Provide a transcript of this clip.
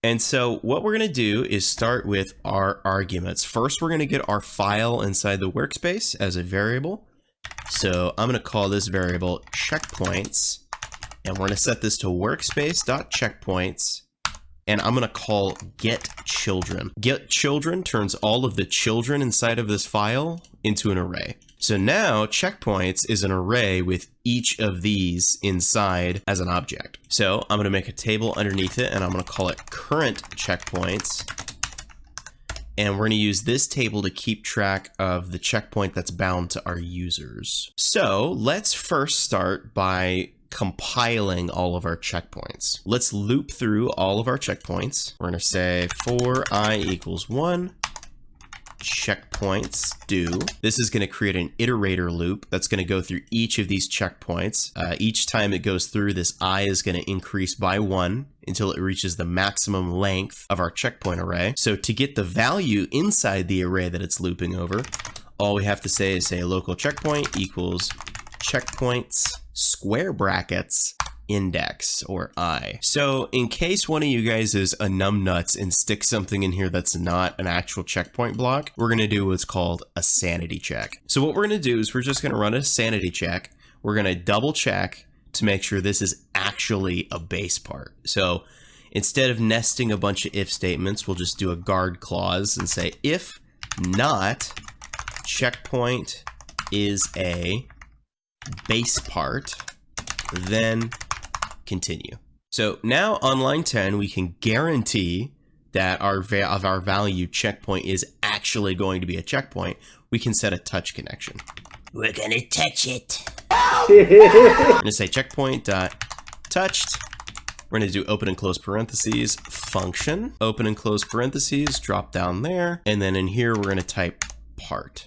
And so what we're going to do is start with our arguments. First, we're going to get our file inside the workspace as a variable. So I'm going to call this variable checkpoints, and we're going to set this to workspace.checkpoints, and I'm going to call getChildren. GetChildren turns all of the children inside of this file into an array. So now checkpoints is an array with each of these inside as an object. So I'm going to make a table underneath it, and I'm going to call it current checkpoints. And we're going to use this table to keep track of the checkpoint that's bound to our users. So let's first start by compiling all of our checkpoints. Let's loop through all of our checkpoints. We're going to say for I equals 1, checkpoints do. This is going to create an iterator loop that's going to go through each of these checkpoints. Each time it goes through, this I is going to increase by 1 until it reaches the maximum length of our checkpoint array. So to get the value inside the array that it's looping over, all we have to say is local checkpoint equals checkpoints square brackets index, or I. So in case one of you guys is a numbnuts and sticks something in here that's not an actual checkpoint block, we're going to do what's called a sanity check. So what we're going to do is we're just going to run a sanity check. We're going to double check to make sure this is actually a base part. So instead of nesting a bunch of if statements, we'll just do a guard clause and say if not checkpoint is a base part, then continue. So now on line 10, we can guarantee that our value checkpoint is actually going to be a checkpoint. We can set a touch connection. We're gonna touch it. We're gonna say checkpoint dot touched. We're gonna do open and close parentheses function, open and close parentheses, drop down there, and then in here we're gonna type part.